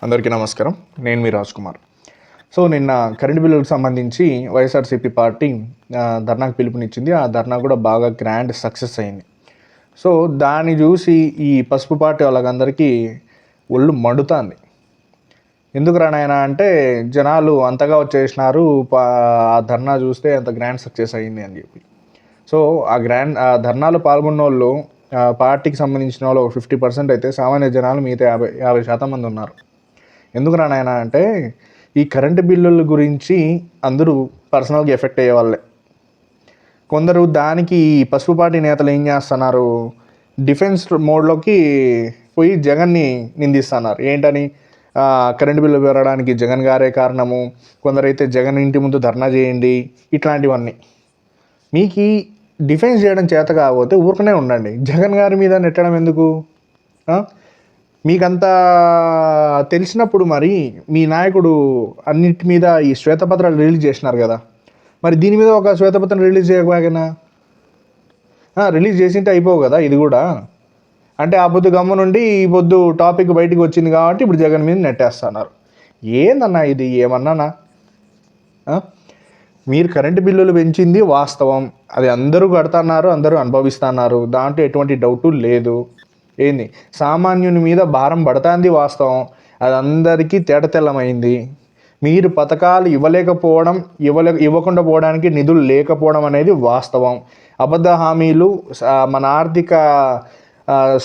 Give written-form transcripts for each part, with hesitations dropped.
అందరికీ నమస్కారం. నేను మీ రాజ్ కుమార్. సో నిన్న కరెంట్ బిల్లులకు సంబంధించి వైఎస్ఆర్సీపీ పార్టీ ధర్నాకు పిలుపునిచ్చింది. ఆ ధర్నా కూడా బాగా గ్రాండ్ సక్సెస్ అయింది. సో దాన్ని చూసి ఈ పసుపు పార్టీ వాళ్ళకందరికీ ఒళ్ళు మండుతుంది. ఎందుకు రానాయన అంటే జనాలు అంతగా వచ్చేసినారు, ఆ ధర్నా చూస్తే అంత గ్రాండ్ సక్సెస్ అయింది అని చెప్పి. సో ఆ ధర్నాలో పాల్గొన్న వాళ్ళు పార్టీకి సంబంధించిన వాళ్ళు 50% అయితే, సామాన్య జనాలు మిగతా 50% మంది ఉన్నారు. ఎందుకు రానాయన అంటే ఈ కరెంటు బిల్లుల గురించి అందరూ పర్సనల్గా ఎఫెక్ట్ అయ్యే వాళ్ళే. కొందరు దానికి పసుపు పార్టీ నేతలు ఏం చేస్తున్నారు, డిఫెన్స్ మోడ్లోకి పోయి జగన్ని నిందిస్తున్నారు. ఏంటని, కరెంటు బిల్లు పెరగడానికి జగన్ గారే కారణము, కొందరైతే జగన్ ఇంటి ముందు ధర్నా చేయండి, ఇట్లాంటివన్నీ. మీకు డిఫెన్స్ చేయడం చేత కాకపోతే ఊరికనే ఉండండి. జగన్ గారి మీద నెట్టడం ఎందుకు? మీకంతా తెలిసినప్పుడు మరి మీ నాయకుడు అన్నిటి మీద ఈ శ్వేతపత్రాలు రిలీజ్ చేసినారు కదా, మరి దీని మీద ఒక శ్వేతపత్రం రిలీజ్ చేయకపోయినా రిలీజ్ చేసింటే అయిపోవు కదా. ఇది కూడా అంటే ఆ పొద్దు గమ్ము నుండి ఈ పొద్దు టాపిక్ బయటకు వచ్చింది కాబట్టి ఇప్పుడు జగన్ మీద నెట్టేస్తున్నారు. ఏందన్నా ఇది? ఏమన్నానా? మీరు కరెంటు బిల్లులు పెంచింది వాస్తవం, అది అందరూ కడుతున్నారు, అందరూ అనుభవిస్తున్నారు, దాంట్లో ఎటువంటి డౌటు లేదు. ఏంది, సామాన్యుని మీద భారం పడుతుంది వాస్తవం, అది అందరికీ తేటతెల్లమైంది. మీరు పథకాలు ఇవ్వకుండా పోవడానికి నిధులు లేకపోవడం అనేది వాస్తవం. అబద్ధ హామీలు మన ఆర్థిక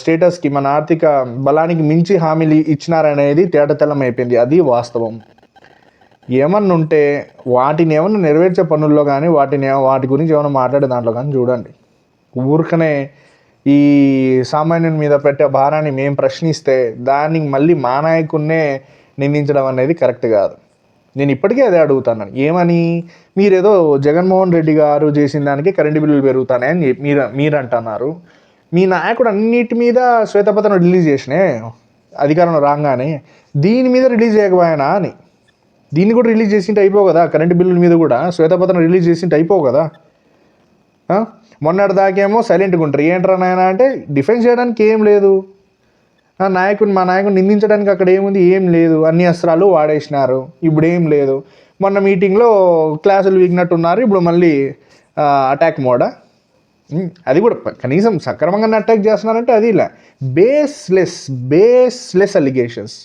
స్టేటస్కి, మన ఆర్థిక బలానికి మించి హామీలు ఇచ్చినారనేది తేటతెల్లమైపోయింది, అది వాస్తవం. ఏమన్నా ఉంటే వాటిని ఏమన్నా నెరవేర్చే పనుల్లో కానీ వాటి గురించి ఏమైనా మాట్లాడే దాంట్లో కానీ చూడండి. ఊరికనే ఈ సామాన్యుని మీద పెట్టే భారాన్ని మేము ప్రశ్నిస్తే దానికి మళ్ళీ మా నాయకున్నే నిందించడం అనేది కరెక్ట్ కాదు. నేను ఇప్పటికే అదే అడుగుతున్నాను. ఏమని, మీరేదో జగన్మోహన్ రెడ్డి గారు చేసిన దానికి కరెంటు బిల్లులు పెరుగుతాయని మీరు అంటున్నారు. మీ నాయకుడు అన్నిటి మీద శ్వేతపత్రం రిలీజ్ చేసినే అధికారంలో రాగానే, దీని మీద రిలీజ్ చేయకపోయినా అని. దీన్ని కూడా రిలీజ్ చేసింటే అయిపోవు కదా. కరెంటు బిల్లుల మీద కూడా శ్వేతపత్రం రిలీజ్ చేసింటే అయిపోవు కదా. మొన్నటి దాకేమో సైలెంట్గా ఉంటారు. ఏంట్రా నాయన అంటే డిఫెన్స్ చేయడానికి ఏం లేదు, మా నాయకుడిని నిందించడానికి అక్కడ ఏముంది, ఏం లేదు, అన్ని అస్త్రాలు వాడేసినారు, ఇప్పుడు ఏం లేదు. మొన్న మీటింగ్లో క్లాసులు వీగినట్టున్నారు, ఇప్పుడు మళ్ళీ అటాక్ మోడా. అది కూడా కనీసం సక్రమంగానే అటాక్ చేస్తున్నారంటే అది ఇలా బేస్లెస్ అలిగేషన్స్,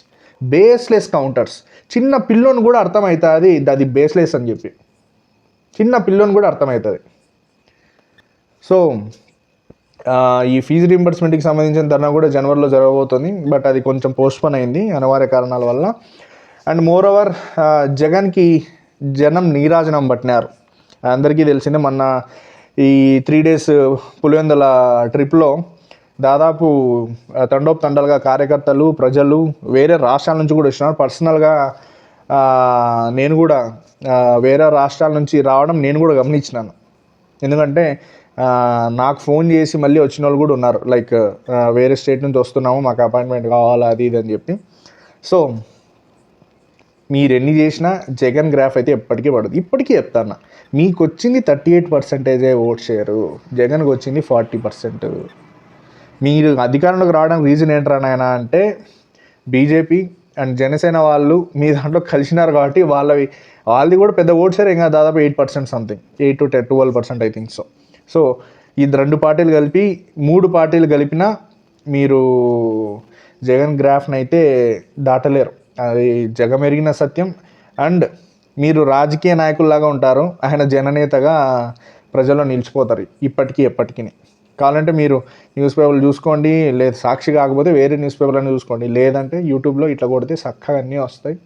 బేస్లెస్ కౌంటర్స్. చిన్న పిల్లోని కూడా అర్థమవుతుంది అది బేస్లెస్ అని చెప్పి, చిన్న పిల్లోని కూడా అర్థమవుతుంది. సో ఈ ఫీజు రీయింబర్స్మెంట్కి సంబంధించిన ధర్నా కూడా జనవరిలో జరగబోతుంది, బట్ అది కొంచెం పోస్ట్పోన్ అయింది అనివార్య కారణాల వల్ల. అండ్ మోర్ ఓవర్ జగన్కి జనం నీరాజనం పట్టినారు. అందరికీ తెలిసిందే, మొన్న ఈ 3 days పులివెందుల ట్రిప్లో దాదాపు తండోపతండాలుగా కార్యకర్తలు, ప్రజలు వేరే రాష్ట్రాల నుంచి కూడా వచ్చినారు. పర్సనల్గా నేను కూడా వేరే రాష్ట్రాల నుంచి రావడం నేను కూడా గమనించినాను. ఎందుకంటే నాకు ఫోన్ చేసి మళ్ళీ వచ్చిన వాళ్ళు కూడా ఉన్నారు. లైక్ వేరే స్టేట్ నుంచి వస్తున్నాము, మాకు అపాయింట్మెంట్ కావాలా, అది ఇది అని చెప్పి. సో మీరు ఎన్ని చేసినా జగన్ గ్రాఫ్ అయితే ఎప్పటికీ పడదు. ఇప్పటికీ చెప్తాను, మీకు వచ్చింది 38% ఓట్ షేరు, జగన్కి వచ్చింది 40%. మీరు అధికారంలోకి రావడానికి రీజన్ ఏంట్రా నాయన అంటే బీజేపీ అండ్ జనసేన వాళ్ళు మీ దాంట్లో కలిసినారు కాబట్టి వాళ్ళది కూడా పెద్ద ఓట్ షేర్ ఇంకా దాదాపు 8% something, 8 to 12% I think. So ఈ 2 పార్టీలు కలిపి 3 పార్టీలు కలిపినా మీరు జగన్ గ్రాఫ్ని అయితే దాటలేరు, అది జగమెరిగిన సత్యం. అండ్ మీరు రాజకీయ నాయకుల్లాగా ఉంటారు, ఆయన జననేతగా ప్రజల్లో నిలిచిపోతారు ఇప్పటికీ ఎప్పటికీ. కావాలంటే మీరు న్యూస్ పేపర్లు చూసుకోండి, లేదు సాక్షి కాకపోతే వేరే న్యూస్ పేపర్లను చూసుకోండి, లేదంటే యూట్యూబ్లో ఇట్లా కొడితే చక్కగా అన్నీ వస్తాయి.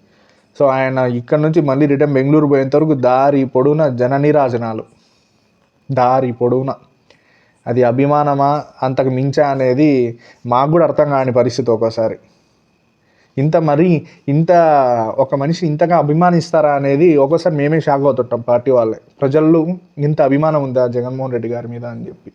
సో ఆయన ఇక్కడ నుంచి మళ్ళీ రిటర్న్ బెంగళూరు పోయేంత వరకు దారి పొడవునా జన నీరాజనాలు, దారి పొడవునా. అది అభిమానమా అంతకు మించా అనేది మాకు కూడా అర్థం కాని పరిస్థితి ఒక్కోసారి. ఇంత ఒక మనిషి ఇంతగా అభిమానిస్తారా అనేది ఒక్కోసారి మేమే షాక్ అవుతుంటాం పార్టీ వాళ్ళే. ప్రజల్లో ఇంత అభిమానం ఉందా జగన్మోహన్ రెడ్డి గారి మీద అని చెప్పి.